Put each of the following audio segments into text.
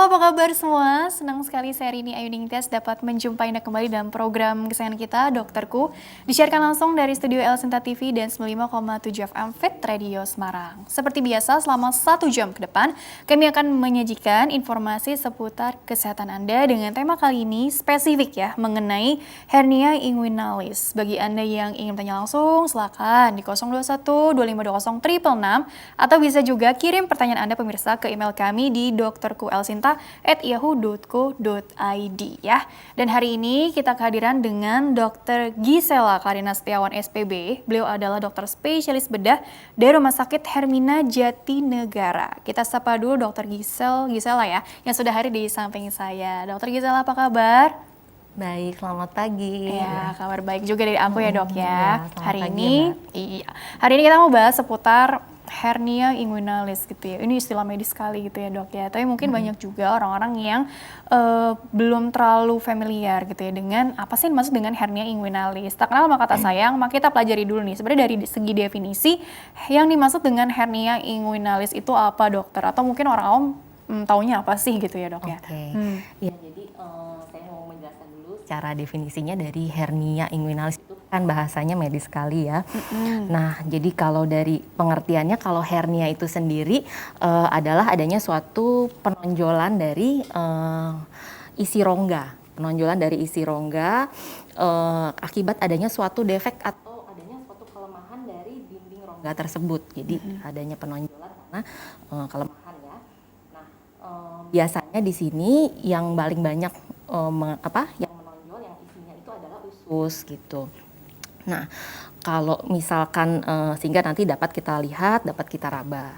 Halo, apa kabar semua? Senang sekali saya Rini Ayu Ningtyas dapat menjumpai Anda kembali dalam program kesayangan kita, Dokterku. Disiarkan langsung dari studio El Sinta TV dan 95,7 FM Fit Radio Semarang. Seperti biasa, selama 1 jam ke depan, kami akan menyajikan informasi seputar kesehatan Anda dengan tema kali ini spesifik ya, mengenai hernia inguinalis. Bagi Anda yang ingin tanya langsung, silakan di 021 2520 666 atau bisa juga kirim pertanyaan Anda pemirsa ke email kami di dokterkuelsinta@yahoo.co.id ya. Dan hari ini kita kehadiran dengan Dr. Gisela Karina Setiawan SPB. Beliau adalah dokter spesialis bedah dari Rumah Sakit Hermina Jatinegara. Kita sapa dulu Dr. Gisela ya, yang sudah hadir di samping saya. Dr. Gisela, apa kabar? Baik, selamat pagi. Ya, kabar baik juga dari aku ya dok ya. Hari pagi, ini, hari ini kita mau bahas seputar hernia inguinalis gitu ya. Ini istilah medis sekali gitu ya dok ya. Tapi mungkin banyak juga orang-orang yang belum terlalu familiar gitu ya dengan apa sih yang dimaksud dengan hernia inguinalis. Tak kenal sama kata sayang, maka kita pelajari dulu nih. Sebenarnya dari segi definisi yang dimaksud dengan hernia inguinalis itu apa dokter? Atau mungkin orang awam taunya apa sih gitu ya dok ya? Ya, jadi saya mau menjelaskan dulu secara definisinya dari hernia inguinalis itu kan bahasanya medis sekali ya. Nah, jadi kalau dari pengertiannya, kalau hernia itu sendiri adalah adanya suatu penonjolan dari isi rongga. Penonjolan dari isi rongga akibat adanya suatu defek atau adanya suatu kelemahan dari dinding rongga tersebut. Jadi adanya penonjolan karena kelemahan ya. Nah, biasanya di sini yang paling banyak yang menonjol yang isinya itu adalah usus gitu. Nah, kalau misalkan sehingga nanti dapat kita lihat, dapat kita raba.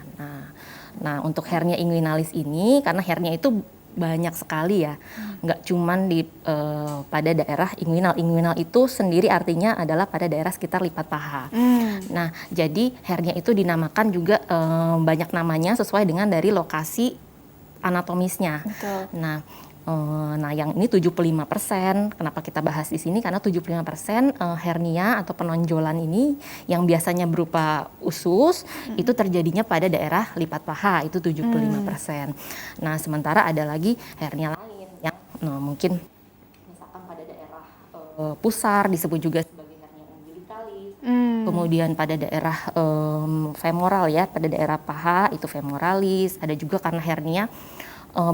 Nah, untuk hernia inguinalis ini karena hernia itu banyak sekali ya, nggak cuman di pada daerah inguinal. Inguinal itu sendiri artinya adalah pada daerah sekitar lipat paha. Nah, jadi hernia itu dinamakan juga banyak namanya sesuai dengan dari lokasi anatomisnya. Betul. Nah, yang ini 75%, kenapa kita bahas di sini? Karena 75% hernia atau penonjolan ini yang biasanya berupa usus, itu terjadinya pada daerah lipat paha, itu 75%. Nah, sementara ada lagi hernia lain yang mungkin misalkan pada daerah pusar, disebut juga sebagai hernia umbilikalis. Kemudian pada daerah femoral ya, pada daerah paha itu femoralis, ada juga karena hernia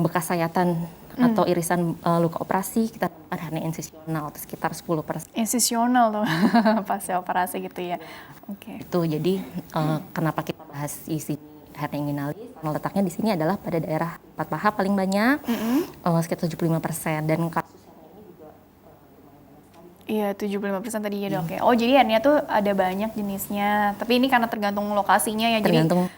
bekas sayatan atau irisan luka operasi, kita temukan hernia insisional sekitar 10%. Insisional tuh, pasca operasi gitu ya. Oke. Itu jadi kenapa kita bahas di sini hernia inguinalis, karena letaknya di sini adalah pada daerah lipat paha paling banyak, sekitar 75%, dan kasus hernia ini juga Iya, 75% tadi ya dok ya. Oh, jadi hernia tuh ada banyak jenisnya, tapi ini karena tergantung lokasinya ya. tergantung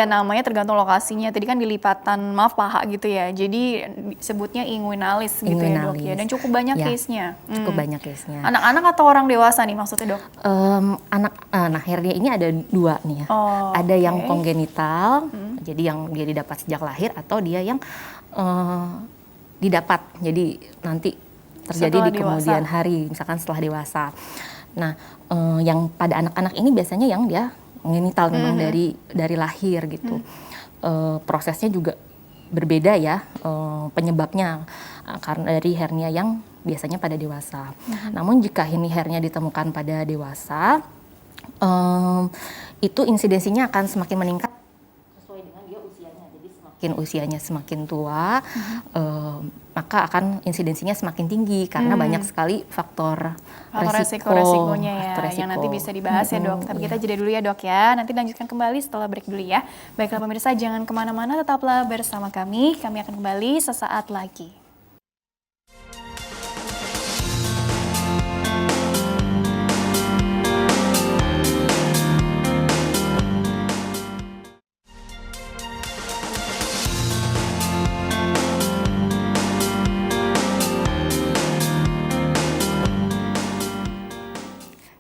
Namanya tergantung lokasinya. Tadi kan di lipatan paha gitu ya. Jadi sebutnya inguinalis gitu ya dok ya. Dan cukup banyak case-nya. Cukup banyak case-nya. Anak-anak atau orang dewasa nih maksudnya dok? Nah, hernia ini ada dua nih ya. Ada yang kongenital, jadi yang dia didapat sejak lahir, atau dia yang didapat jadi nanti terjadi setelah di kemudian hari, misalkan setelah dewasa. Nah, yang pada anak-anak ini biasanya yang dia genital memang dari lahir gitu. Prosesnya juga berbeda ya penyebabnya karena dari hernia yang biasanya pada dewasa. Namun jika ini hernia ditemukan pada dewasa, itu insidensinya akan semakin meningkat sesuai dengan dia usianya. Jadi semakin usianya semakin tua, maka akan insidensinya semakin tinggi karena banyak sekali faktor resikonya ya, yang nanti bisa dibahas ya dok. Tapi kita jeda dulu ya dok ya, nanti lanjutkan kembali setelah break dulu ya. Baiklah pemirsa, jangan kemana-mana, tetaplah bersama kami akan kembali sesaat lagi.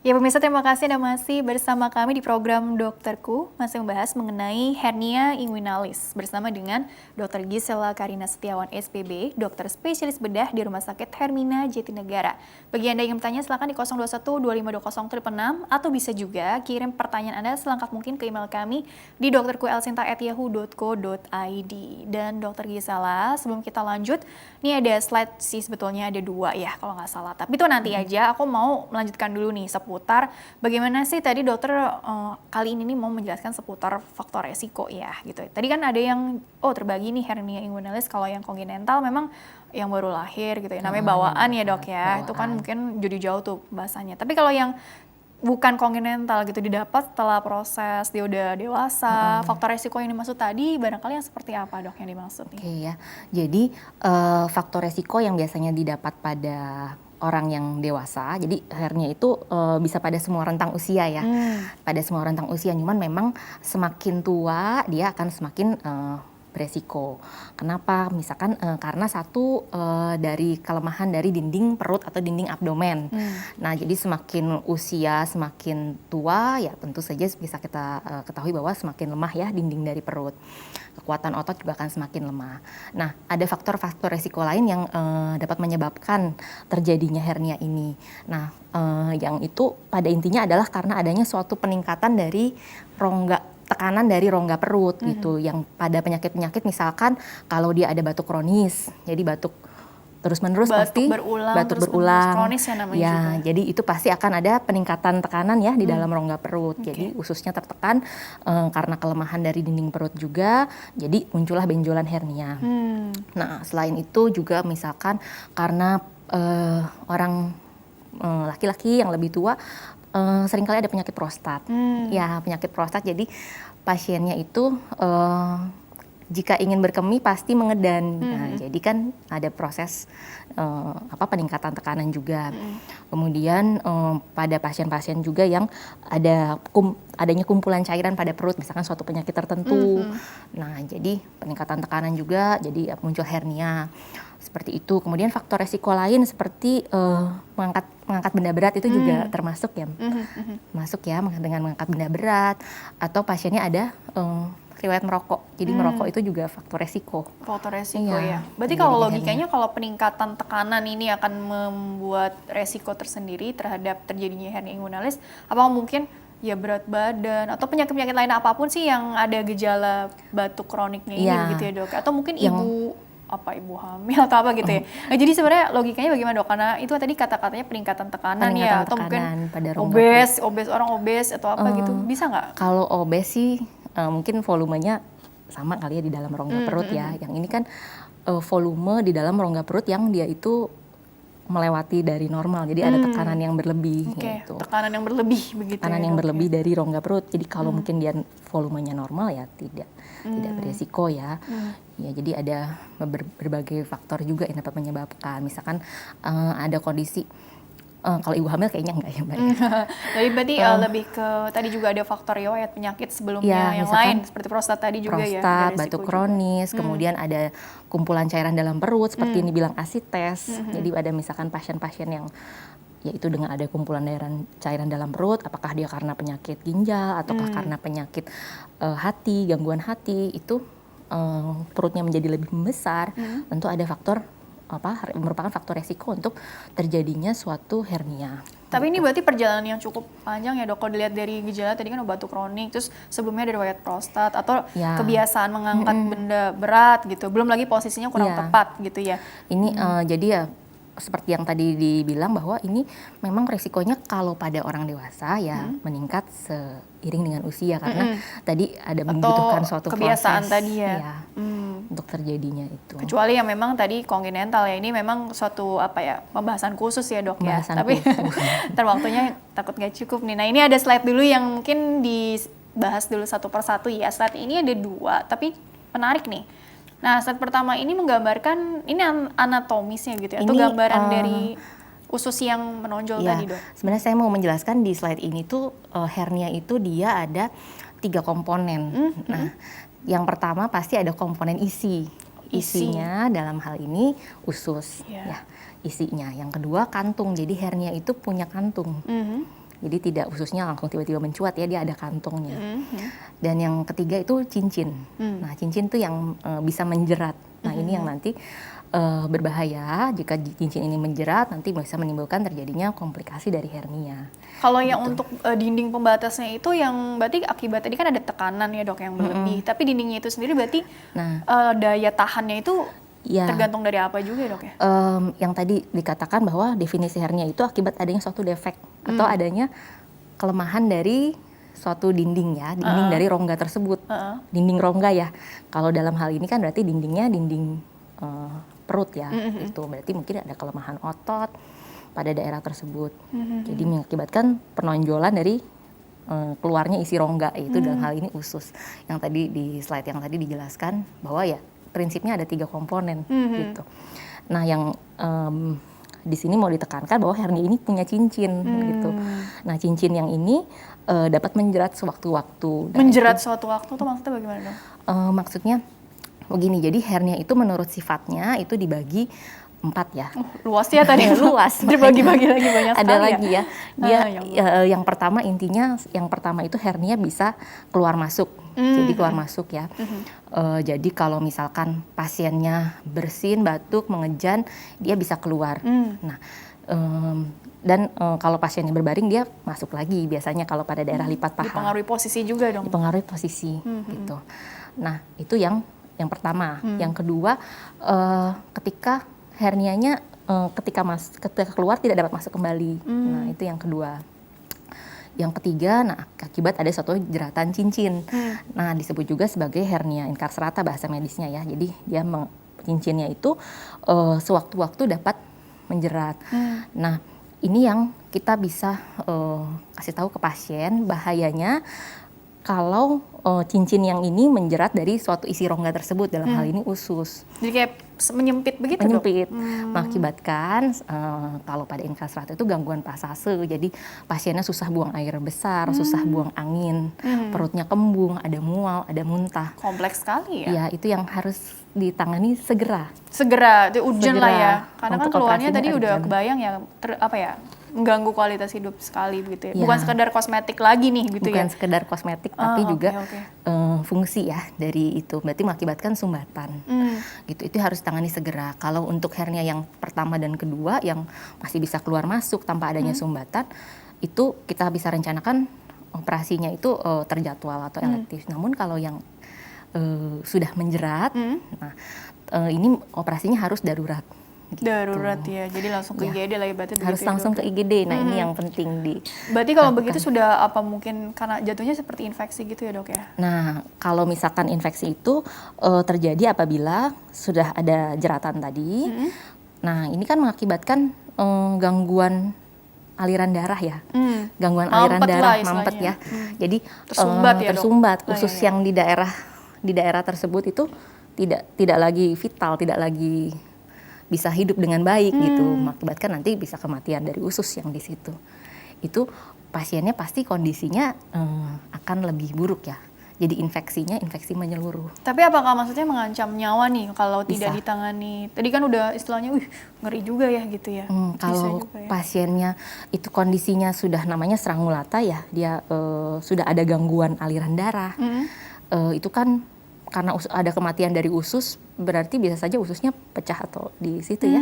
Ya Ya pemirsa, terima kasih Anda masih bersama kami di program Dokterku, masih membahas mengenai hernia inguinalis bersama dengan Dr. Gisela Karina Setiawan SPB, dokter spesialis bedah di Rumah Sakit Hermina Jatinegara. Bagi Anda yang bertanya silakan di 021 2520 atau bisa juga kirim pertanyaan Anda selengkap mungkin ke email kami di dokterkuelsinta@yahoo.co.id. Dan Dr. Gisela, sebelum kita lanjut, ini ada slide sih sebetulnya ada 2 ya kalau nggak salah. Tapi itu nanti aja, aku mau melanjutkan dulu nih seputar bagaimana sih tadi dokter kali ini nih mau menjelaskan seputar faktor resiko ya gitu. Tadi kan ada yang terbagi nih hernia inguinalis, kalau yang kongenital memang yang baru lahir gitu ya. Namanya bawaan ya dok ya. Itu kan mungkin jadi jauh tuh bahasanya. Tapi kalau yang bukan kongenital gitu didapat setelah proses dia udah dewasa, faktor resiko yang dimaksud tadi barangkali yang seperti apa dok yang dimaksud nih? Oke ya, jadi faktor resiko yang biasanya didapat pada orang yang dewasa, jadi hernia itu bisa pada semua rentang usia ya, pada semua rentang usia, cuman memang semakin tua dia akan semakin beresiko. Kenapa? Misalkan karena satu dari kelemahan dari dinding perut atau dinding abdomen. Nah, jadi semakin usia semakin tua ya tentu saja bisa kita ketahui bahwa semakin lemah ya dinding dari perut. Kekuatan otot juga akan semakin lemah. Nah, ada faktor-faktor resiko lain yang dapat menyebabkan terjadinya hernia ini. Nah, yang itu pada intinya adalah karena adanya suatu peningkatan dari tekanan dari rongga perut gitu, yang pada penyakit-penyakit misalkan kalau dia ada batuk kronis, jadi batuk terus-menerus pasti batuk berulang kronis ya namanya ya juga. jadi itu pasti akan ada peningkatan tekanan ya di dalam rongga perut. Jadi ususnya tertekan karena kelemahan dari dinding perut juga, jadi muncullah benjolan hernia. Nah, selain itu juga misalkan karena orang laki-laki yang lebih tua seringkali ada penyakit prostat. Ya, penyakit prostat, jadi pasiennya itu jika ingin berkemih pasti mengedan. Nah, jadi kan ada proses peningkatan tekanan juga. Kemudian pada pasien-pasien juga yang adanya kumpulan cairan pada perut, misalkan suatu penyakit tertentu. Nah, jadi peningkatan tekanan juga, jadi muncul hernia. Seperti itu. Kemudian faktor resiko lain seperti mengangkat benda berat itu juga termasuk ya. Masuk ya dengan mengangkat benda berat, atau pasiennya ada riwayat merokok. Jadi merokok itu juga faktor resiko. Faktor resiko ya. Berarti kalau logikanya kalau peningkatan tekanan ini akan membuat resiko tersendiri terhadap terjadinya hernia inguinalis, apakah mungkin ya berat badan atau penyakit-penyakit lain apapun sih yang ada gejala batuk kroniknya ini gitu ya dok? Atau mungkin ibu hamil atau apa gitu ya. Nah, jadi sebenarnya logikanya bagaimana dok? Karena itu tadi kata-katanya peningkatan tekanan ya, atau mungkin pada orang obes atau apa gitu, bisa nggak? Kalau obes sih mungkin volumenya sama kali ya di dalam rongga perut ya. Yang ini kan volume di dalam rongga perut yang dia itu melewati dari normal, jadi ada tekanan yang berlebih gitu. Tekanan yang berlebih begitu. Tekanan yang berlebih dari rongga perut. Jadi kalau mungkin dia volumenya normal ya tidak beresiko ya. Ya, jadi ada berbagai faktor juga yang dapat menyebabkan. Misalkan ada kondisi kalau ibu hamil kayaknya enggak ya Mbak. Jadi berarti lebih ke tadi juga ada faktor riwayat penyakit sebelumnya yang lain seperti prostat tadi juga ya. Prostat, batuk kronis, kemudian ada kumpulan cairan dalam perut seperti ini bilang asites. Jadi ada misalkan pasien-pasien yang yaitu dengan ada kumpulan cairan dalam perut, apakah dia karena penyakit ginjal ataukah karena penyakit hati, gangguan hati, itu perutnya menjadi lebih membesar, tentu ada faktor merupakan faktor resiko untuk terjadinya suatu hernia. Tapi ini berarti perjalanan yang cukup panjang ya dok, kalau dilihat dari gejala tadi kan batuk kronik, terus sebelumnya ada riwayat prostat atau kebiasaan mengangkat benda berat gitu, belum lagi posisinya kurang tepat gitu ya. Ini jadi ya seperti yang tadi dibilang bahwa ini memang resikonya kalau pada orang dewasa ya meningkat seiring dengan usia karena tadi ada membutuhkan suatu kebiasaan proses tadi ya. Untuk terjadinya itu. Kecuali yang memang tadi kongenital ya, ini memang suatu pembahasan khusus ya dok ya. Tapi ntar waktunya takut nggak cukup nih. Nah, ini ada slide dulu yang mungkin dibahas dulu satu persatu ya. Slide ini ada 2 tapi menarik nih. Nah, slide pertama ini menggambarkan ini anatomisnya gitu ya, atau gambaran dari usus yang menonjol tadi dok. Sebenarnya saya mau menjelaskan di slide ini tuh hernia itu dia ada 3 komponen. Nah, yang pertama pasti ada komponen isinya dalam hal ini usus ya isinya. Yang kedua kantung, jadi hernia itu punya kantung. Jadi tidak ususnya langsung tiba-tiba mencuat ya, dia ada kantongnya. Dan yang ketiga itu cincin. Nah, cincin tuh yang bisa menjerat. Nah, ini yang nanti berbahaya jika cincin ini menjerat, nanti bisa menimbulkan terjadinya komplikasi dari hernia. Kalau yang untuk dinding pembatasnya itu yang berarti akibat tadi kan ada tekanan ya dok yang berlebih, tapi dindingnya itu sendiri berarti daya tahannya itu tergantung dari apa juga ya dok ya? Yang tadi dikatakan bahwa definisi hernia itu akibat adanya suatu defek atau adanya kelemahan dari suatu dinding ya, dinding dari rongga tersebut, dinding rongga ya. Kalau dalam hal ini kan berarti dindingnya dinding perut ya, itu berarti mungkin ada kelemahan otot pada daerah tersebut. Jadi mengakibatkan penonjolan dari keluarnya isi rongga, yaitu dalam hal ini usus. Yang tadi di slide yang tadi dijelaskan bahwa ya prinsipnya ada 3 komponen gitu. Nah, yang di sini mau ditekankan bahwa hernia ini punya cincin gitu. Nah, cincin yang ini dapat menjerat sewaktu-waktu. Menjerat suatu waktu tuh maksudnya bagaimana dong? Maksudnya begini, jadi hernia itu menurut sifatnya itu dibagi 4 ya. Luas ya tadi. Luas. Dibagi-bagi lagi banyak sekali. Ada lagi ya. Dia yang pertama intinya yang pertama itu hernia bisa keluar masuk. Jadi keluar masuk ya. Jadi kalau misalkan pasiennya bersin, batuk, mengejan, dia bisa keluar. Nah, dan kalau pasiennya berbaring dia masuk lagi biasanya kalau pada daerah lipat paha. Dipengaruhi posisi juga dong. Dipengaruhi posisi gitu. Nah, itu yang pertama. Yang kedua, ketika hernianya ketika keluar tidak dapat masuk kembali. Nah, itu yang kedua. Yang ketiga, nah akibat ada suatu jeratan cincin. Nah, disebut juga sebagai hernia incarcerata bahasa medisnya ya. Jadi dia cincinnya itu sewaktu-waktu dapat menjerat. Nah, ini yang kita bisa kasih tahu ke pasien bahayanya kalau cincin yang ini menjerat dari suatu isi rongga tersebut, dalam hal ini usus. Jadi kayak menyempit begitu menyempit, mengakibatkan kalau pada incarcerata itu gangguan pasase. Jadi pasiennya susah buang air besar, susah buang angin, perutnya kembung, ada mual, ada muntah. Kompleks sekali ya? Ya, itu yang harus ditangani segera. Segera, itu urgent lah ya. Karena kan keluarnya tadi urgent. udah kebayang ya, mengganggu kualitas hidup sekali gitu ya. Bukan sekedar kosmetik lagi nih gitu. Bukan ya. sekedar kosmetik, tapi juga fungsi ya dari itu. Berarti mengakibatkan sumbatan. Gitu, itu harus ditangani segera. Kalau untuk hernia yang pertama dan kedua yang masih bisa keluar masuk tanpa adanya sumbatan, itu kita bisa rencanakan operasinya itu terjadwal atau elektif. Namun kalau yang sudah menjerat, nah ini operasinya harus darurat. Gitu. Darurat ya, jadi langsung ke IGD lah ibaratnya. Harus langsung ke IGD, nah ini yang penting di. Berarti kalau begitu sudah apa mungkin karena jatuhnya seperti infeksi gitu ya dok ya? Nah, kalau misalkan infeksi itu terjadi apabila sudah ada jeratan tadi, nah ini kan mengakibatkan gangguan aliran darah ya, gangguan aliran darah, mampet ya. Jadi tersumbat, usus yang di daerah tersebut itu tidak lagi vital, tidak lagi bisa hidup dengan baik gitu, mengakibatkan nanti bisa kematian dari usus yang di situ. Itu pasiennya pasti kondisinya akan lebih buruk ya. Jadi infeksi menyeluruh. Tapi apakah maksudnya mengancam nyawa nih kalau tidak ditangani? Tadi kan udah istilahnya, ngeri juga ya gitu ya. Kalau juga, ya? Pasiennya itu kondisinya sudah namanya strangulata ya, dia sudah ada gangguan aliran darah. Itu kan karena ada kematian dari usus, berarti bisa saja ususnya pecah atau di situ ya.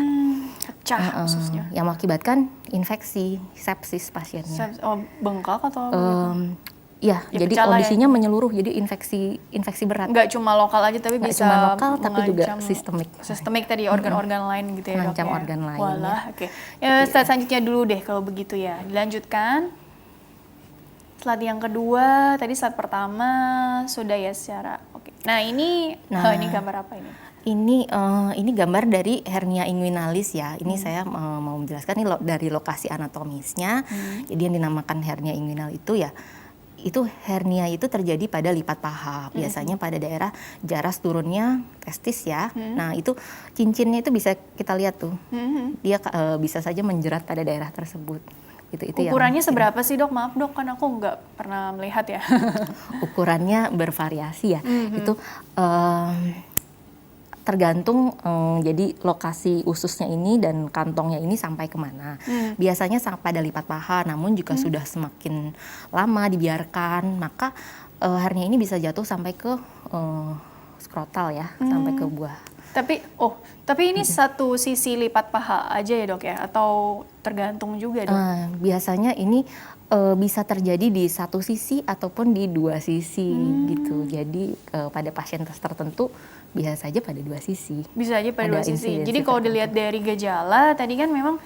Pecah ususnya. Yang mengakibatkan infeksi, sepsis pasiennya. Bengkak atau? Ya, jadi kondisinya menyeluruh, jadi infeksi berat. Nggak cuma lokal aja, tapi bisa cuma lokal, tapi juga sistemik. Sistemik tadi, organ-organ lain gitu ya dok ya? Organ lain. Walah, oke. Ya, slide selanjutnya dulu deh kalau begitu ya. Dilanjutkan. Slide yang kedua, tadi slide pertama sudah ya secara oke. Nah ini gambar apa ini? Ini gambar dari hernia inguinalis ya. Ini saya mau menjelaskan ini dari lokasi anatomisnya. Jadi yang dinamakan hernia inguinal itu ya, itu hernia itu terjadi pada lipat paha. Biasanya pada daerah jaras turunnya testis ya. Nah itu cincinnya itu bisa kita lihat tuh. Dia bisa saja menjerat pada daerah tersebut. Itu ukurannya seberapa sih dok? Maaf dok, kan aku nggak pernah melihat ya. Ukurannya bervariasi ya. Itu tergantung jadi lokasi ususnya ini dan kantongnya ini sampai kemana. Biasanya pada lipat paha, namun jika sudah semakin lama dibiarkan, maka hernia ini bisa jatuh sampai ke skrotal ya, sampai ke buah. Tapi ini satu sisi lipat paha aja ya dok ya? Atau tergantung juga dok? Biasanya ini bisa terjadi di satu sisi ataupun di dua sisi gitu. Jadi pada pasien tertentu bisa saja pada dua sisi. Bisa aja pada dua sisi. Jadi kalau tertentu. dilihat dari gejala tadi kan memang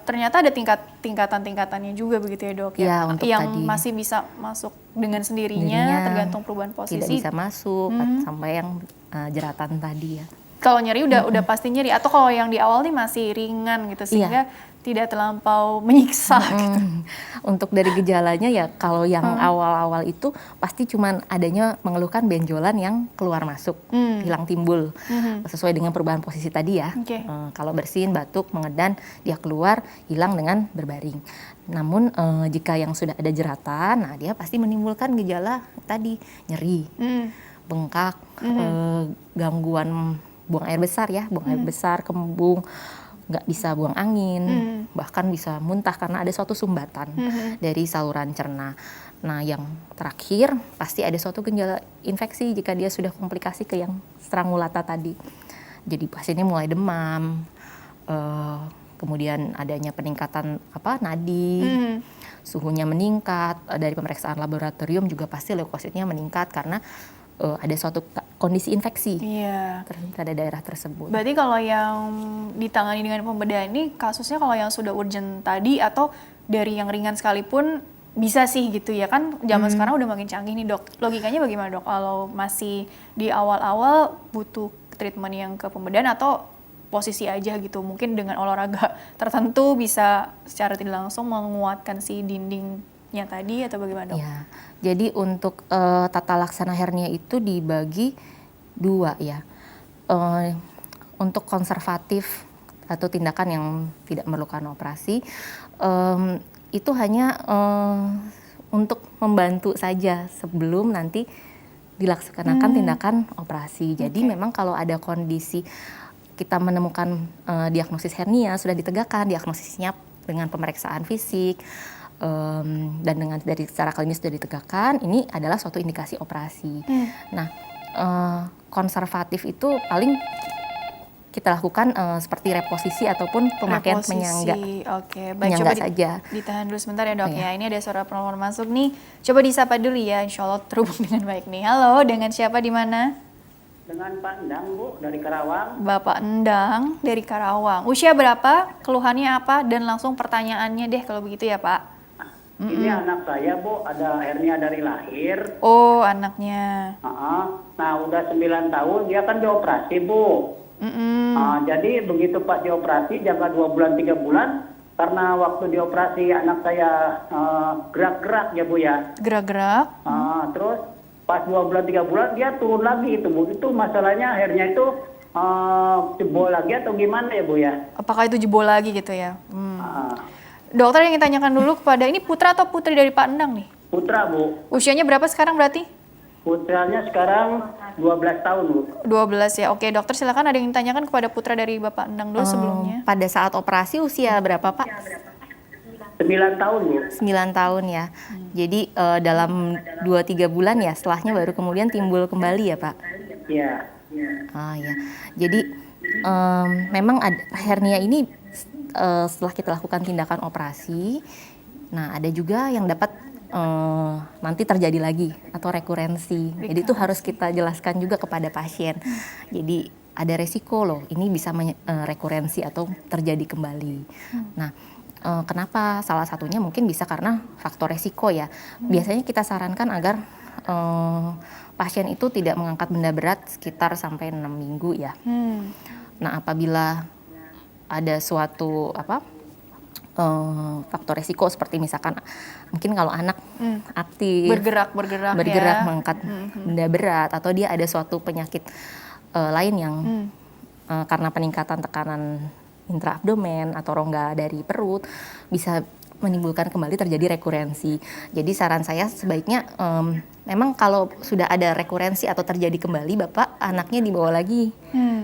ternyata ada tingkatan-tingkatannya juga begitu ya dok ya? Ya, untuk yang tadi masih bisa masuk dengan sendirinya tergantung perubahan posisi. Tidak bisa masuk sampai yang jeratan tadi ya. Kalau nyeri udah pasti nyeri, atau kalau yang di awal nih masih ringan gitu sehingga tidak terlampau menyiksa gitu. Untuk dari gejalanya ya kalau yang awal-awal itu pasti cuman adanya mengeluhkan benjolan yang keluar masuk, hilang timbul sesuai dengan perubahan posisi tadi ya. Kalau bersin, batuk, mengedan, dia keluar hilang dengan berbaring. Namun jika yang sudah ada jeratan, nah dia pasti menimbulkan gejala tadi, nyeri, bengkak, gangguan buang air besar ya, buang air besar, kembung, nggak bisa buang angin, bahkan bisa muntah karena ada suatu sumbatan dari saluran cerna. Nah yang terakhir pasti ada suatu gejala infeksi jika dia sudah komplikasi ke yang strangulata tadi. Jadi pasiennya mulai demam, kemudian adanya peningkatan nadi, suhunya meningkat, dari pemeriksaan laboratorium juga pasti leukositnya meningkat karena ada suatu kondisi infeksi pada daerah tersebut. Berarti kalau yang ditangani dengan pembedahan ini kasusnya kalau yang sudah urgent tadi atau dari yang ringan sekalipun bisa sih gitu ya kan, zaman sekarang udah makin canggih nih dok. Logikanya bagaimana dok kalau masih di awal-awal butuh treatment yang ke pembedahan atau posisi aja gitu, mungkin dengan olahraga tertentu bisa secara tidak langsung menguatkan si dindingnya tadi atau bagaimana dok? Ya, jadi untuk tata laksana hernia itu dibagi dua ya. Untuk konservatif atau tindakan yang tidak memerlukan operasi, itu hanya untuk membantu saja sebelum nanti dilaksanakan tindakan operasi. Jadi memang kalau ada kondisi kita menemukan diagnosis hernia sudah ditegakkan, diagnosisnya dengan pemeriksaan fisik, dan dengan dari secara klinis sudah ditegakkan, ini adalah suatu indikasi operasi. Nah, konservatif itu paling kita lakukan seperti reposisi ataupun pemakaian penyangga. Oke, baik, penyangga coba saja. Ditahan dulu sebentar ya dok ya. Ini ada suara penelpon masuk nih. Coba disapa dulu ya, insya Allah terhubung dengan baik nih. Halo, dengan siapa di mana? Dengan Pak Endang Bu, dari Karawang. Bapak Endang dari Karawang. Usia berapa? Keluhannya apa? Dan langsung pertanyaannya deh kalau begitu ya Pak. Ini anak saya Bu, ada hernia dari lahir. Oh, anaknya. Nah, udah 9 tahun, dia kan dioperasi Bu. Jadi begitu Pak dioperasi, jaga 2 bulan, 3 bulan. Karena waktu dioperasi anak saya gerak-gerak ya Bu ya. Gerak-gerak. Terus pas 2 bulan, 3 bulan, dia turun lagi itu Bu. Itu masalahnya hernia itu jebol lagi atau gimana ya Bu ya? Apakah itu jebol lagi gitu ya? Dokter yang ditanyakan dulu kepada, ini putra atau putri dari Pak Endang nih? Putra Bu. Usianya berapa sekarang berarti? Putranya sekarang 12 tahun Bu. 12 ya. Oke, dokter silakan, ada yang ditanyakan kepada putra dari Bapak Endang dulu sebelumnya. Pada saat operasi usia berapa Pak? 9 tahun Bu. 9 tahun ya. Jadi dalam 2-3 bulan ya setelahnya baru kemudian timbul kembali ya Pak? Iya. Ya. Jadi memang hernia ini setelah kita lakukan tindakan operasi, nah ada juga yang dapat nanti terjadi lagi atau rekurensi. Jadi itu harus kita jelaskan juga kepada pasien. Jadi ada resiko loh, ini bisa rekurensi atau terjadi kembali. Nah, kenapa? Salah satunya mungkin bisa karena faktor resiko ya. Biasanya kita sarankan agar pasien itu tidak mengangkat benda berat sekitar sampai 6 minggu ya. Nah, apabila ada suatu faktor resiko seperti misalkan mungkin kalau anak aktif bergerak ya, mengangkat benda berat atau dia ada suatu penyakit lain yang karena peningkatan tekanan intraabdomen atau rongga dari perut bisa menimbulkan kembali terjadi rekurensi. Jadi saran saya sebaiknya memang kalau sudah ada rekurensi atau terjadi kembali, Bapak anaknya dibawa lagi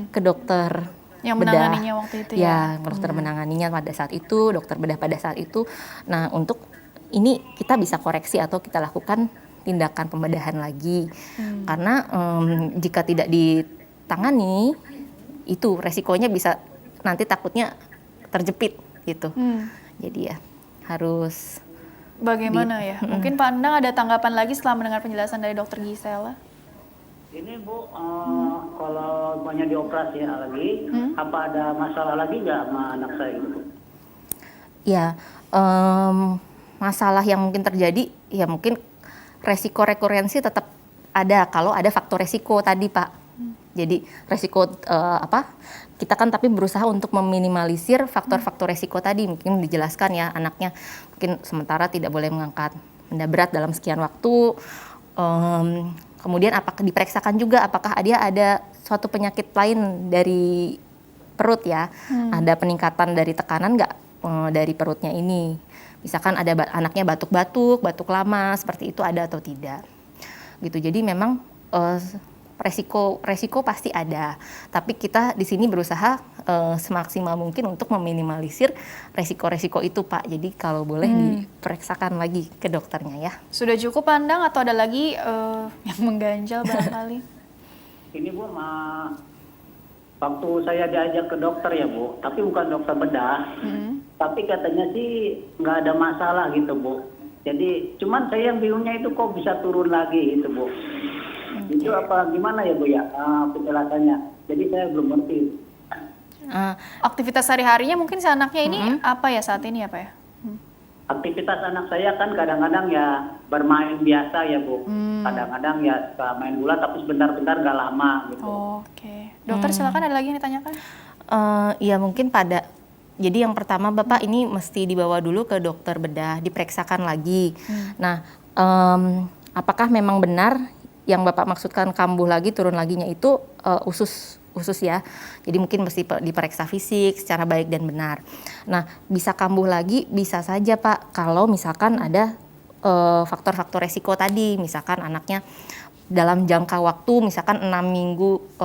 ke dokter Yang bedah. menanganinya waktu itu ya? Dokter menanganinya pada saat itu, dokter bedah pada saat itu. Nah, untuk ini kita bisa koreksi atau kita lakukan tindakan pembedahan lagi. Karena jika tidak ditangani, itu resikonya bisa nanti takutnya terjepit gitu. Jadi ya harus Bagaimana ya? Mungkin Pak Endang ada tanggapan lagi setelah mendengar penjelasan dari Dokter Gisela? Ini Bu, kalau banyak dioperasi lagi, apa ada masalah lagi nggak sama anak saya itu Bu? Ya, masalah yang mungkin terjadi, ya mungkin resiko rekurensi tetap ada kalau ada faktor resiko tadi Pak. Jadi resiko kita kan tapi berusaha untuk meminimalisir faktor-faktor resiko tadi. Mungkin dijelaskan ya anaknya mungkin sementara tidak boleh mengangkat benda berat dalam sekian waktu. Kemudian apakah diperiksakan juga apakah dia ada suatu penyakit lain dari perut ya. Ada peningkatan dari tekanan nggak dari perutnya ini. Misalkan ada anaknya batuk-batuk, batuk lama, seperti itu ada atau tidak. Gitu. Jadi memang resiko pasti ada, tapi kita di sini berusaha semaksimal mungkin untuk meminimalisir resiko-resiko itu Pak. Jadi kalau boleh diperiksakan lagi ke dokternya ya. Sudah cukup Pak Endang atau ada lagi yang mengganjal barangkali? Ini Bu, waktu saya diajak ke dokter ya Bu, tapi bukan dokter bedah, tapi katanya sih nggak ada masalah gitu Bu. Jadi cuman saya yang bingungnya itu kok bisa turun lagi gitu Bu. Itu apa gimana ya Bu ya penjelasannya? Jadi saya belum ngerti. Aktivitas sehari-harinya mungkin si anaknya ini apa ya saat ini ya Pak ya? Aktivitas anak saya kan kadang-kadang ya bermain biasa ya Bu. Kadang-kadang ya suka main bola tapi sebentar-bentar gak lama gitu. Oke. Dokter silakan ada lagi yang ditanyakan? Ya mungkin jadi yang pertama Bapak ini mesti dibawa dulu ke dokter bedah, diperiksakan lagi. Nah, apakah memang benar yang Bapak maksudkan kambuh lagi, turun laginya itu usus ya. Jadi mungkin mesti diperiksa fisik secara baik dan benar. Nah, bisa kambuh lagi bisa saja Pak kalau misalkan ada faktor-faktor resiko tadi. Misalkan anaknya dalam jangka waktu misalkan 6 minggu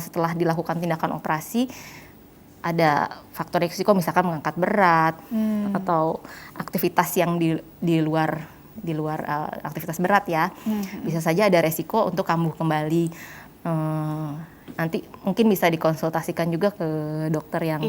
setelah dilakukan tindakan operasi ada faktor resiko misalkan mengangkat berat atau aktivitas yang di luar aktivitas berat ya, bisa saja ada resiko untuk kambuh kembali. Nanti mungkin bisa dikonsultasikan juga ke dokter yang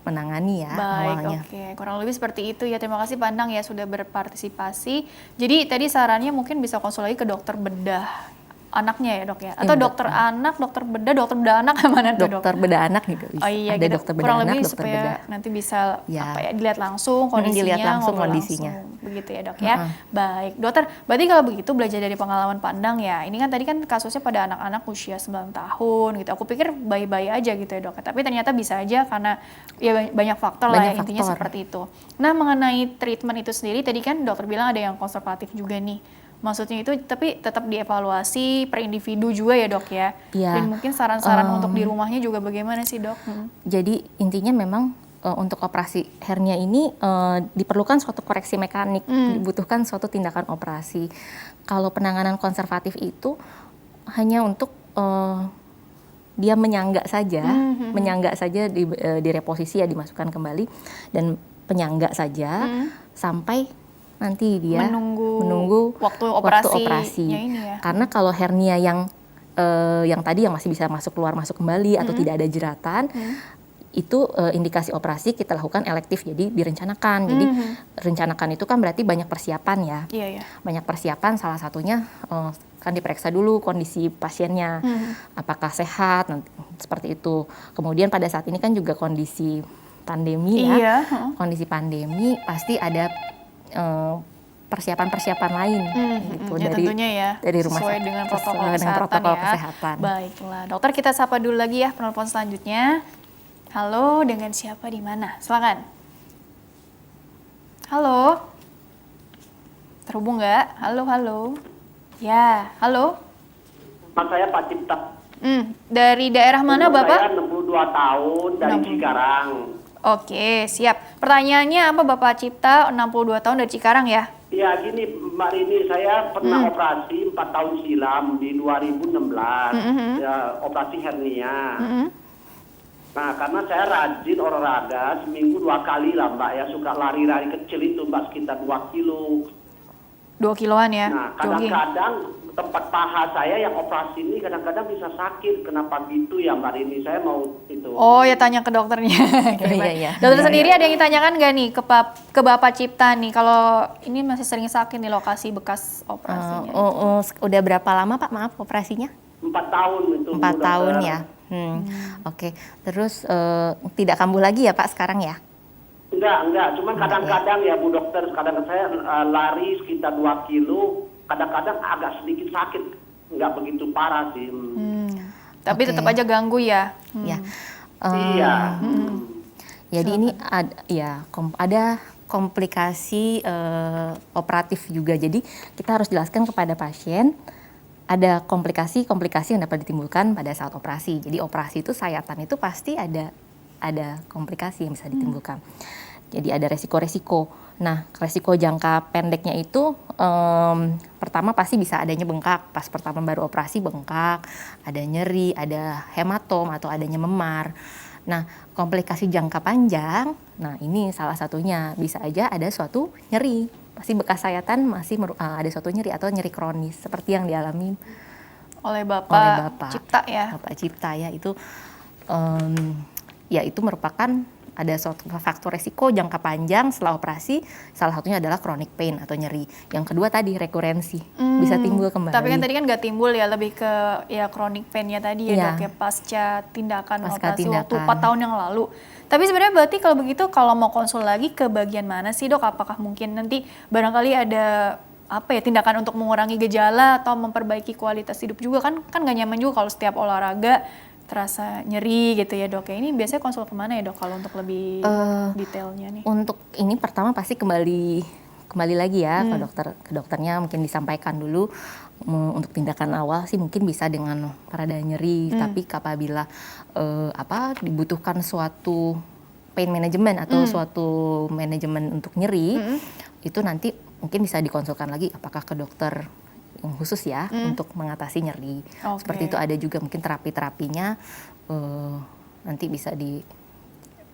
menangani ya. Baik, awalnya. Oke. Kurang lebih seperti itu ya. Terima kasih Pak Endang ya sudah berpartisipasi. Jadi tadi sarannya mungkin bisa konsul lagi ke dokter bedah anaknya ya Dok ya? Atau dokter anak, dokter bedah anak mana tuh Dok? Dokter bedah anak juga bisa. Oh iya, ada gitu. dokter bedah Kurang anak, lebih dokter supaya bedah. nanti bisa dilihat langsung kondisinya, dilihat langsung ngobrol kondisinya. langsung. Begitu ya Dok ya. Baik, dokter, berarti kalau begitu belajar dari pengalaman Pak Endang ya. Ini kan tadi kan kasusnya pada anak-anak usia 9 tahun gitu. Aku pikir bayi-bayi aja gitu ya Dok. Tapi ternyata bisa aja karena ya banyak faktor lah ya, intinya seperti itu. Nah, mengenai treatment itu sendiri tadi kan dokter bilang ada yang konservatif juga nih. Maksudnya itu tapi tetap dievaluasi per individu juga ya Dok ya. Dan mungkin saran-saran untuk di rumahnya juga bagaimana sih Dok? Jadi intinya memang untuk operasi hernia ini diperlukan suatu koreksi mekanik, dibutuhkan suatu tindakan operasi. Kalau penanganan konservatif itu hanya untuk dia menyangga saja di reposisi ya, dimasukkan kembali dan penyangga saja sampai nanti dia menunggu waktu operasi. Ini ya. Karena kalau hernia yang tadi yang masih bisa masuk kembali atau tidak ada jeratan, itu indikasi operasi kita lakukan elektif, jadi direncanakan. Jadi rencanakan itu kan berarti banyak persiapan ya. Banyak persiapan, salah satunya kan diperiksa dulu kondisi pasiennya, apakah sehat, seperti itu. Kemudian pada saat ini kan juga kondisi pandemi ya. Kondisi pandemi pasti ada persiapan-persiapan lain gitu ya, dari rumah sesuai dengan protokol kesehatan. Baiklah, dokter kita sapa dulu lagi ya penelpon selanjutnya. Halo, dengan siapa di mana? Silakan. Halo. Terhubung nggak? Halo. Ya, halo. Mas saya Pak Cipta. Dari daerah mana Bapak? Saya 62 tahun dari Cikarang. Oke, siap. Pertanyaannya apa Bapak Cipta, 62 tahun dari Cikarang ya? Ya gini Mbak Rini, saya pernah operasi 4 tahun silam di 2016, ya, operasi hernia. Nah karena saya rajin olahraga, seminggu 2 kali lah Mbak ya, suka lari-lari kecil itu Mbak, sekitar 2 kilo. 2 kiloan ya, Nah jogging. kadang-kadang tempat paha saya yang operasi ini kadang-kadang bisa sakit, kenapa gitu ya Mbak Rini, saya mau itu. Oh ya, tanya ke dokternya. Oke, Iya, baik. iya. Dokter sendiri ada yang ditanyakan nggak nih ke Bapak Cipta nih, kalau ini masih sering sakit nih lokasi bekas operasinya? Udah berapa lama Pak, maaf, operasinya? 4 tahun itu. 4 Bu, tahun dokter. ya. Oke, terus tidak kambuh lagi ya Pak sekarang ya? Enggak, cuman kadang-kadang ya Bu Dokter, kadang saya lari sekitar 2 kilo, kadang-kadang agak sedikit sakit, enggak begitu parah sih. Tapi Oke. tetap aja ganggu ya. Ya. Iya. Jadi ini ada komplikasi operatif juga. Jadi kita harus jelaskan kepada pasien ada komplikasi-komplikasi yang dapat ditimbulkan pada saat operasi. Jadi operasi itu sayatan itu pasti ada komplikasi yang bisa ditimbulkan. Jadi ada resiko-resiko. Nah, resiko jangka pendeknya itu pertama pasti bisa adanya bengkak. Pas pertama baru operasi bengkak, ada nyeri, ada hematom atau adanya memar. Nah, komplikasi jangka panjang, nah ini salah satunya bisa aja ada suatu nyeri. Pasti bekas sayatan masih ada suatu nyeri atau nyeri kronis seperti yang dialami Oleh oleh Bapak Bapak Cipta ya. Bapak Cipta ya, itu ya itu merupakan ada suatu faktor resiko jangka panjang setelah operasi, salah satunya adalah chronic pain atau nyeri. Yang kedua tadi rekurensi, bisa timbul kembali. Tapi kan tadi kan nggak timbul ya, lebih ke ya chronic pain-nya tadi ya Iya. Dok ya, pasca tindakan Pasca operasi waktu tindakan. 4 tahun yang lalu. Tapi sebenarnya berarti kalau begitu, kalau mau konsul lagi ke bagian mana sih Dok? Apakah mungkin nanti barangkali ada apa ya, tindakan untuk mengurangi gejala atau memperbaiki kualitas hidup juga, kan nggak nyaman juga kalau setiap olahraga terasa nyeri gitu ya Dok ya. Ini biasanya konsul kemana ya Dok kalau untuk lebih detailnya nih? Untuk ini pertama pasti kembali lagi ya ke dokternya, mungkin disampaikan dulu untuk tindakan awal sih mungkin bisa dengan pereda nyeri, tapi apabila dibutuhkan suatu pain management atau suatu manajemen untuk nyeri, itu nanti mungkin bisa dikonsulkan lagi apakah ke dokter yang khusus ya untuk mengatasi nyeri. Oke. Seperti itu, ada juga mungkin terapinya nanti bisa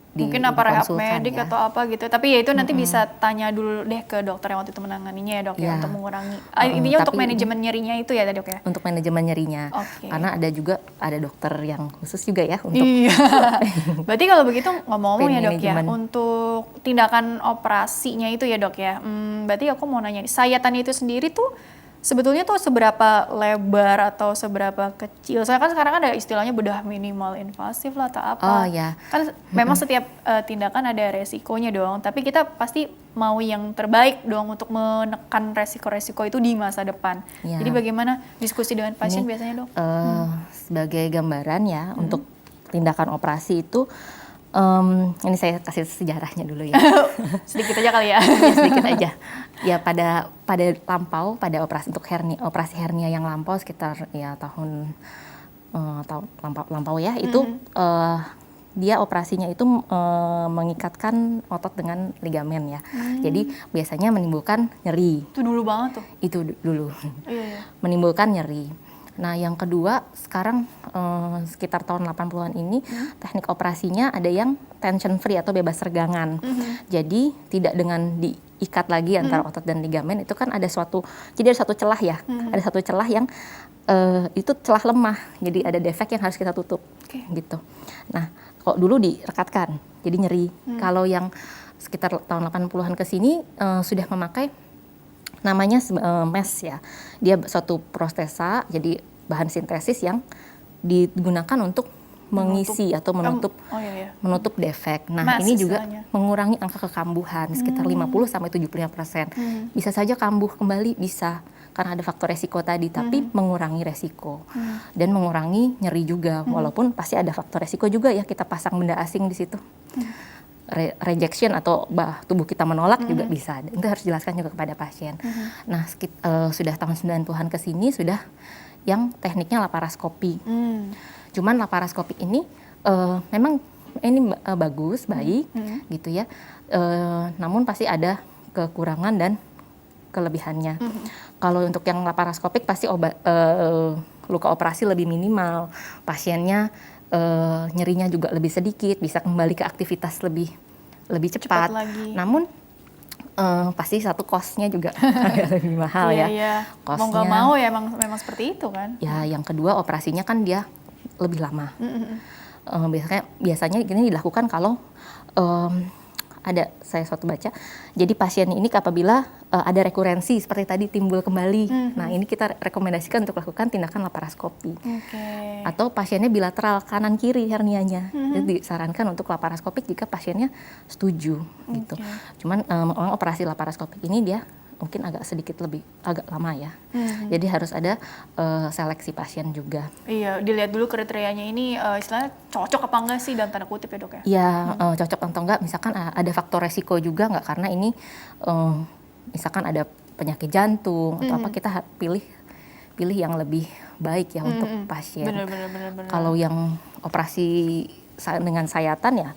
Mungkin apa rehab dikonsulkan medik ya. atau apa gitu. Tapi ya itu nanti bisa tanya dulu deh ke dokter yang waktu itu menanganinya ya Dok ya, Ya. untuk mengurangi. Intinya untuk Tapi- manajemen nyerinya itu ya Dok ya. Untuk manajemen nyerinya. Oke. Karena ada dokter yang khusus juga ya untuk Iya. Berarti kalau begitu ngomong-ngomong Pain ya Dok ya, management. untuk tindakan operasinya itu ya Dok ya. Berarti aku mau nanya nih, sayatan itu sendiri tuh sebetulnya tuh seberapa lebar atau seberapa kecil? Soalnya kan sekarang ada istilahnya bedah minimal invasif lah atau apa. Oh, ya. Kan memang setiap tindakan ada resikonya dong, tapi kita pasti mau yang terbaik dong untuk menekan resiko-resiko itu di masa depan. Ya. Jadi bagaimana diskusi dengan pasien Ini, biasanya Dok? sebagai gambaran ya untuk tindakan operasi itu, ini saya kasih sejarahnya dulu ya. Sedikit aja kali ya. Ya, sedikit aja. Ya pada operasi untuk operasi hernia yang lampau sekitar ya tahun lampau ya, itu dia operasinya itu mengikatkan otot dengan ligamen ya. Jadi biasanya menimbulkan nyeri. Itu dulu banget tuh. Itu dulu. Iya. Menimbulkan nyeri. Nah, yang kedua, sekarang sekitar tahun 80-an ini teknik operasinya ada yang tension free atau bebas regangan. Jadi tidak dengan diikat lagi antara otot dan ligamen, itu kan ada suatu celah ya. Ada satu celah yang itu celah lemah. Jadi ada defek yang harus kita tutup. Oke. Gitu. Nah, kalau dulu direkatkan, jadi nyeri. Kalau yang sekitar tahun 80-an ke sini sudah memakai namanya mesh ya. Dia suatu prostesa, jadi bahan sintesis yang digunakan untuk mengisi atau menutup Oh iya. menutup defek. Nah, Mesh ini juga istilahnya. mengurangi angka kekambuhan sekitar 50 sampai 75%. Bisa saja kambuh kembali, bisa karena ada faktor resiko tadi, tapi mengurangi resiko dan mengurangi nyeri juga. Walaupun pasti ada faktor resiko juga ya, kita pasang benda asing di situ. Rejection atau tubuh kita menolak juga bisa. Itu harus jelaskan juga kepada pasien. Nah, sudah tahun 90-an ke sini sudah yang tekniknya laparoskopi. Cuman laparoskopi ini memang ini bagus, baik gitu ya. Namun pasti ada kekurangan dan kelebihannya. Kalau untuk yang laparoskopik pasti luka operasi lebih minimal, pasiennya nyerinya juga lebih sedikit, bisa kembali ke aktivitas lebih cepat. lagi. Namun pasti satu cost-nya juga agak lebih mahal ya. Iya. Mau Cost-nya, nggak mau ya memang seperti itu kan. ya yang kedua operasinya kan dia lebih lama. Biasanya ini dilakukan kalau ada saya suatu baca, jadi pasien ini apabila ada rekurensi seperti tadi timbul kembali, nah ini kita rekomendasikan untuk lakukan tindakan laparoskopi. Atau pasiennya bilateral kanan kiri hernianya, jadi disarankan untuk laparoskopik jika pasiennya setuju gitu. Cuman memang operasi laparoskopik ini dia mungkin agak lama ya. Jadi harus ada seleksi pasien juga. Iya, dilihat dulu kriterianya ini istilahnya cocok apa enggak sih dalam tanda kutip ya dok ya? Iya, cocok atau enggak, misalkan ada faktor resiko juga enggak, karena ini misalkan ada penyakit jantung atau apa, kita pilih yang lebih baik ya untuk pasien. Benar. Kalau yang operasi dengan sayatan ya,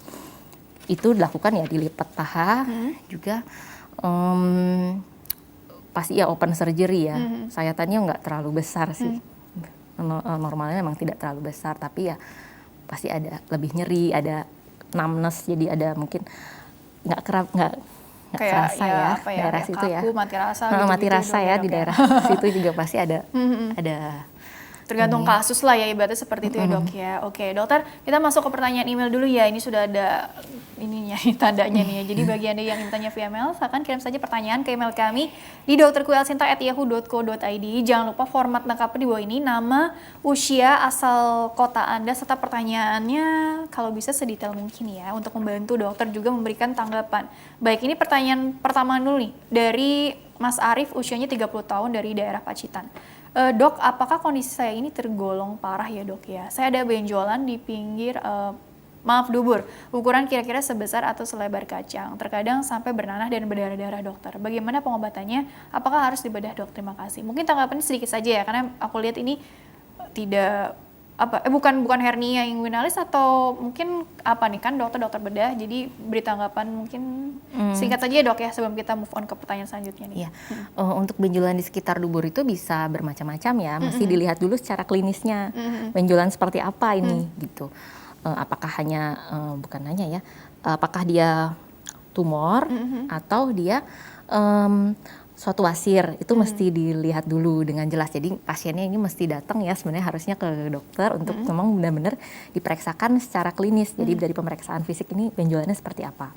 itu dilakukan ya di lipat paha juga. Pasti ya open surgery ya, sayatannya nggak terlalu besar sih, normalnya memang tidak terlalu besar, tapi ya pasti ada lebih nyeri, ada numbness, jadi ada mungkin nggak kerasa ya daerah situ ya, mati rasa, mati rasa ya di daerah situ juga pasti ada tergantung kasus lah ya, ibaratnya seperti itu ya dok ya. Oke dokter, kita masuk ke pertanyaan email dulu ya, ini sudah ada ininya tandanya nih ya. Jadi bagi Anda yang bertanya via mail, silakan kirim saja pertanyaan ke email kami di drkuelsinta@yahoo.co.id. Jangan lupa format lengkapnya di bawah ini, nama, usia, asal kota Anda, serta pertanyaannya kalau bisa sedetail mungkin ya, untuk membantu dokter juga memberikan tanggapan. Baik, ini pertanyaan pertama dulu nih, dari Mas Arif, usianya 30 tahun dari daerah Pacitan. Dok, apakah kondisi saya ini tergolong parah ya dok ya? Saya ada benjolan di pinggir dubur, ukuran kira-kira sebesar atau selebar kacang. Terkadang sampai bernanah dan berdarah-darah dokter. Bagaimana pengobatannya? Apakah harus dibedah dok? Terima kasih. Mungkin tanggapannya sedikit saja ya, karena aku lihat ini tidak bukan hernia inguinalis, atau mungkin apa nih, kan dokter bedah, jadi beri tanggapan mungkin singkat saja ya dok ya, sebelum kita move on ke pertanyaan selanjutnya nih. Iya. Untuk benjolan di sekitar dubur itu bisa bermacam-macam ya, mesti dilihat dulu secara klinisnya, benjolan seperti apa ini gitu. Apakah apakah dia tumor atau dia suatu wasir, itu mesti dilihat dulu dengan jelas. Jadi pasiennya ini mesti datang ya, sebenarnya harusnya ke dokter untuk memang benar-benar diperiksakan secara klinis. Jadi dari pemeriksaan fisik ini benjolannya seperti apa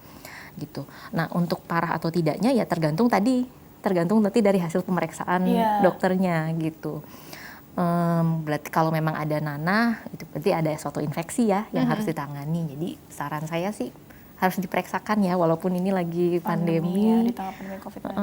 gitu. Nah, untuk parah atau tidaknya ya tergantung nanti dari hasil pemeriksaan dokternya gitu. Berarti kalau memang ada nanah, itu berarti ada suatu infeksi ya yang harus ditangani. Jadi saran saya sih harus diperiksakan ya, walaupun ini lagi pandemi ya, di tengah pandemi COVID-19.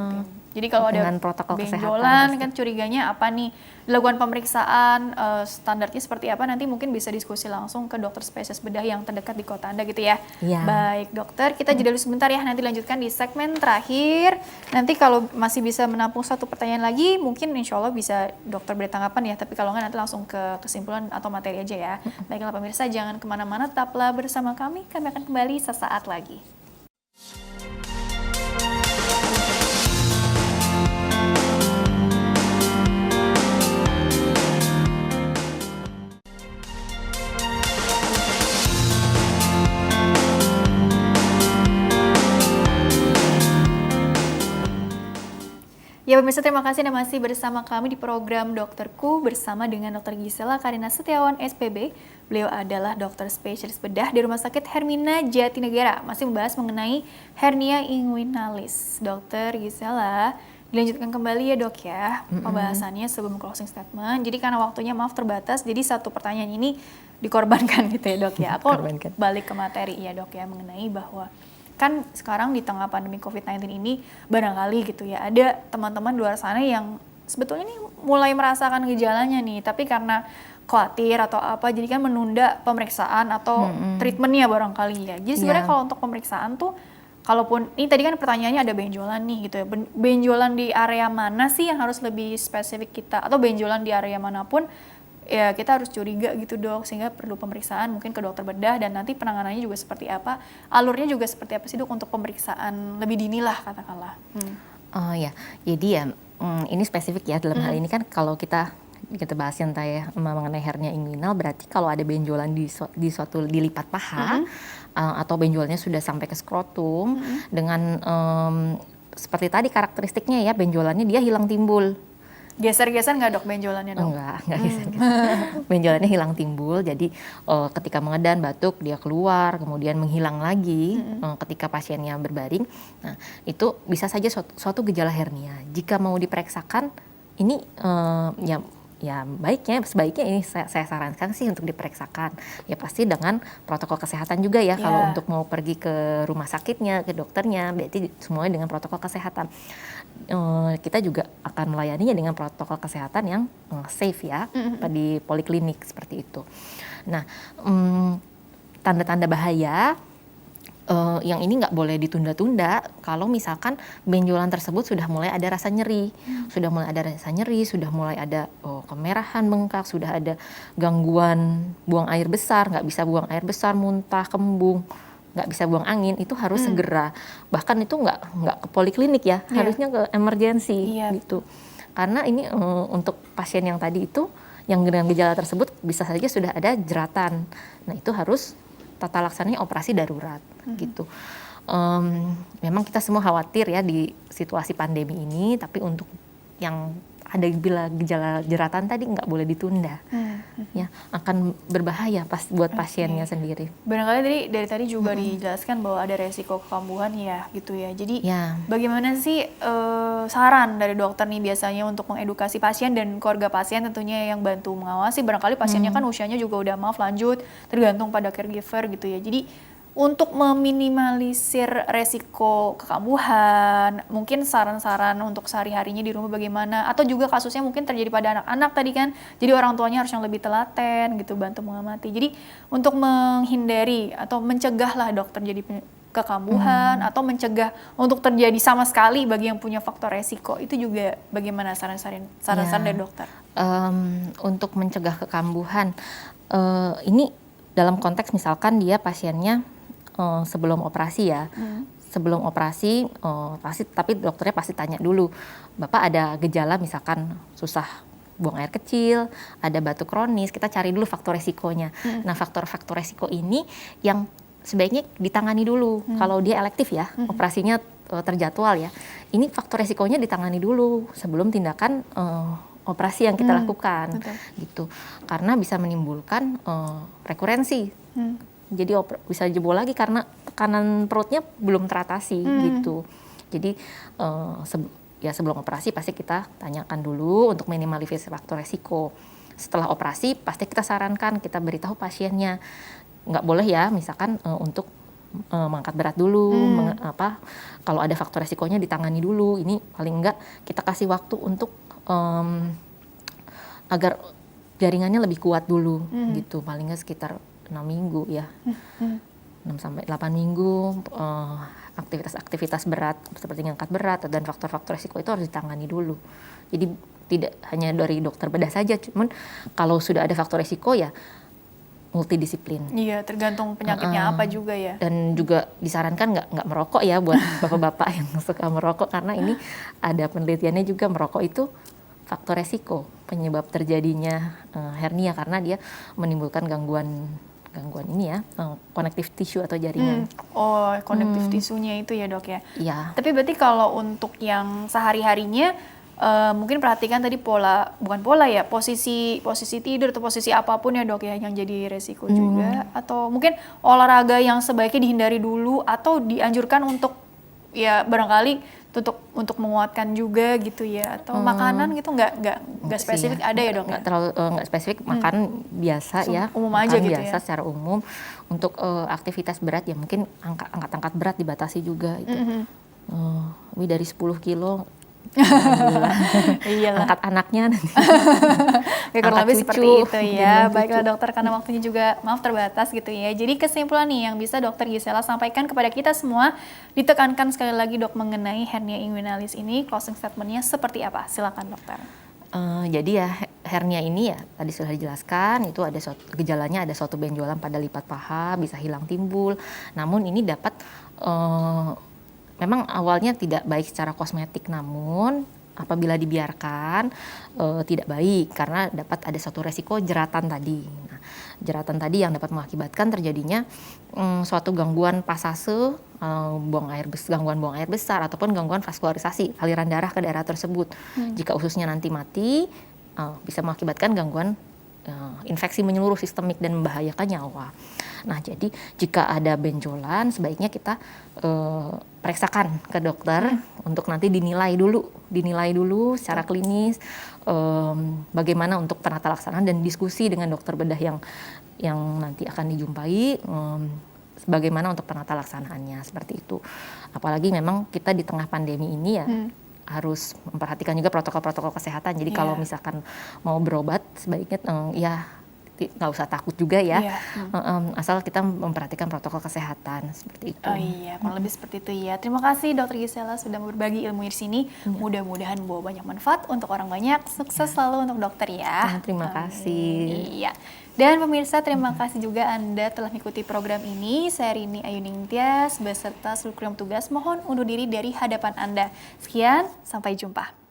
Jadi kalau ada benjolan kan curiganya apa nih, dilakukan pemeriksaan, standarnya seperti apa, nanti mungkin bisa diskusi langsung ke dokter spesialis bedah yang terdekat di kota Anda gitu ya. Baik dokter, kita jeda dulu sebentar ya, nanti lanjutkan di segmen terakhir. Nanti kalau masih bisa menampung satu pertanyaan lagi, mungkin insya Allah bisa dokter beri tanggapan ya, tapi kalau nggak nanti langsung ke kesimpulan atau materi aja ya. Baiklah pemirsa, jangan kemana-mana, tetaplah bersama kami akan kembali sesaat lagi. Ya pemirsa, terima kasih Anda masih bersama kami di program Dokterku bersama dengan Dr. Gisela Karina Setiawan SPB. Beliau adalah dokter spesialis bedah di Rumah Sakit Hermina Jatinegara. Masih membahas mengenai hernia inguinalis. Dr. Gisela, dilanjutkan kembali ya dok ya pembahasannya sebelum closing statement. Jadi karena waktunya terbatas, jadi satu pertanyaan ini dikorbankan gitu ya dok ya. Aku balik ke materi ya dok ya, mengenai bahwa kan sekarang di tengah pandemi COVID-19 ini barangkali gitu ya, ada teman-teman di luar sana yang sebetulnya nih mulai merasakan gejalanya nih, tapi karena khawatir atau apa, jadi kan menunda pemeriksaan atau treatmentnya barangkali ya. Jadi sebenarnya kalau untuk pemeriksaan tuh, kalaupun ini tadi kan pertanyaannya ada benjolan nih gitu ya, benjolan di area mana sih yang harus lebih spesifik kita, atau benjolan di area manapun ya kita harus curiga gitu dok, sehingga perlu pemeriksaan mungkin ke dokter bedah dan nanti penanganannya juga seperti apa, alurnya juga seperti apa sih dok untuk pemeriksaan lebih dini lah katakanlah. Oh ya, jadi ya ini spesifik ya dalam hal ini kan kalau kita bahas yang mengenai hernia inguinal, berarti kalau ada benjolan di suatu lipat paha atau benjolnya sudah sampai ke skrotum dengan seperti tadi karakteristiknya ya, benjolannya dia hilang timbul. Geser-geser nggak dok benjolannya dok? Enggak geser-geser. Benjolannya hilang timbul, jadi ketika mengedan batuk dia keluar, kemudian menghilang lagi ketika pasiennya berbaring. Nah itu bisa saja suatu gejala hernia. Jika mau diperiksakan, ini sebaiknya ini saya sarankan sih untuk diperiksakan. Ya pasti dengan protokol kesehatan juga ya. Kalau untuk mau pergi ke rumah sakitnya, ke dokternya, berarti semuanya dengan protokol kesehatan. Kita juga akan melayaninya dengan protokol kesehatan yang safe ya, di poliklinik seperti itu. Nah, tanda-tanda bahaya yang ini nggak boleh ditunda-tunda. Kalau misalkan benjolan tersebut sudah mulai ada rasa nyeri, sudah mulai ada kemerahan bengkak, sudah ada gangguan buang air besar, nggak bisa buang air besar, muntah, kembung, nggak bisa buang angin, itu harus segera. Bahkan itu nggak ke poliklinik ya, harusnya ke emergensi gitu. Karena ini untuk pasien yang tadi itu, yang dengan gejala tersebut bisa saja sudah ada jeratan. Nah itu harus tata laksananya operasi darurat gitu. Memang kita semua khawatir ya di situasi pandemi ini, tapi untuk yang ada bila gejala jeratan tadi nggak boleh ditunda, ya akan berbahaya buat pasiennya sendiri. Barangkali dari tadi juga dijelaskan bahwa ada resiko kekambuhan ya gitu ya. Jadi bagaimana sih saran dari dokter nih biasanya untuk mengedukasi pasien dan keluarga pasien tentunya yang bantu mengawasi. Barangkali pasiennya kan usianya juga udah lanjut, tergantung pada caregiver gitu ya. Jadi untuk meminimalisir resiko kekambuhan, mungkin saran-saran untuk sehari-harinya di rumah bagaimana, atau juga kasusnya mungkin terjadi pada anak-anak tadi kan, jadi orang tuanya harus yang lebih telaten gitu, bantu mengamati. Jadi untuk menghindari atau mencegah lah dok terjadi kekambuhan atau mencegah untuk terjadi sama sekali bagi yang punya faktor resiko, itu juga bagaimana saran-saran dari dokter? Untuk mencegah kekambuhan, ini dalam konteks misalkan dia pasiennya sebelum operasi ya, sebelum operasi tapi dokternya pasti tanya dulu, Bapak ada gejala misalkan susah buang air kecil, ada batuk kronis, kita cari dulu faktor resikonya. Nah faktor-faktor resiko ini yang sebaiknya ditangani dulu. Kalau dia elektif ya, operasinya terjadwal ya, ini faktor resikonya ditangani dulu sebelum tindakan operasi yang kita lakukan. Gitu, karena bisa menimbulkan rekurensi. Jadi bisa jebol lagi karena tekanan perutnya belum teratasi gitu. Jadi sebelum operasi pasti kita tanyakan dulu untuk minimalisir faktor resiko. Setelah operasi pasti kita sarankan, kita beritahu pasiennya nggak boleh ya misalkan untuk mengangkat berat dulu, kalau ada faktor resikonya ditangani dulu. Ini paling enggak kita kasih waktu untuk agar jaringannya lebih kuat dulu gitu, paling enggak sekitar 6 minggu ya, 6 sampai 8 minggu. Aktivitas berat seperti ngangkat berat dan faktor-faktor resiko itu harus ditangani dulu. Jadi tidak hanya dari dokter bedah saja, cuman kalau sudah ada faktor resiko ya multidisiplin. Iya, tergantung penyakitnya apa juga ya. Dan juga disarankan nggak merokok ya buat bapak-bapak yang suka merokok, karena ini ada penelitiannya juga, merokok itu faktor resiko penyebab terjadinya hernia karena dia menimbulkan gangguan ini ya, connective tissue atau jaringan. Connective tissue-nya itu ya dok ya. Iya. Tapi berarti kalau untuk yang sehari-harinya mungkin perhatikan tadi posisi tidur atau posisi apapun ya dok ya yang jadi resiko juga, atau mungkin olahraga yang sebaiknya dihindari dulu atau dianjurkan untuk ya barangkali untuk menguatkan juga gitu ya, atau makanan gitu nggak spesifik ya. Ada ya dok? Nggak spesifik, makan biasa ya, umum aja gitu biasa ya. Secara umum. Untuk aktivitas berat ya mungkin angkat berat dibatasi juga itu. Lebih dari 10 kilo. Angkat anaknya nanti. Kurang lebih seperti itu ya. Baiklah dokter, karena waktunya juga maaf terbatas gitu ya. Jadi kesimpulan nih yang bisa dokter Gisela sampaikan kepada kita semua, ditekankan sekali lagi dok mengenai hernia inguinalis ini, closing statement-nya seperti apa? Silakan dokter. Jadi ya hernia ini ya tadi sudah dijelaskan, itu ada gejalanya, ada suatu benjolan pada lipat paha, bisa hilang timbul. Namun ini dapat memang awalnya tidak baik secara kosmetik, namun apabila dibiarkan tidak baik karena dapat ada suatu resiko jeratan tadi. Nah, jeratan tadi yang dapat mengakibatkan terjadinya suatu gangguan pasase, gangguan buang air besar ataupun gangguan vaskularisasi aliran darah ke daerah tersebut. Jika ususnya nanti mati, bisa mengakibatkan gangguan infeksi menyeluruh sistemik dan membahayakan nyawa. Nah, jadi jika ada benjolan sebaiknya kita periksakan ke dokter untuk nanti dinilai dulu secara klinis bagaimana untuk penata laksanaan dan diskusi dengan dokter bedah yang nanti akan dijumpai bagaimana untuk penata laksanaannya seperti itu. Apalagi memang kita di tengah pandemi ini ya harus memperhatikan juga protokol-protokol kesehatan. Jadi kalau misalkan mau berobat sebaiknya nggak usah takut juga ya, asal kita memperhatikan protokol kesehatan seperti itu. Oh iya, kurang lebih seperti itu ya. Terima kasih Dokter Gisela sudah berbagi ilmu di sini. Mudah-mudahan membawa banyak manfaat untuk orang banyak. Sukses selalu untuk dokter ya. Terima kasih. Iya. Dan pemirsa, terima kasih juga Anda telah mengikuti program ini. Saya Rini Ayuning Tias beserta seluruh kru yang tugas mohon undur diri dari hadapan Anda. Sekian, sampai jumpa.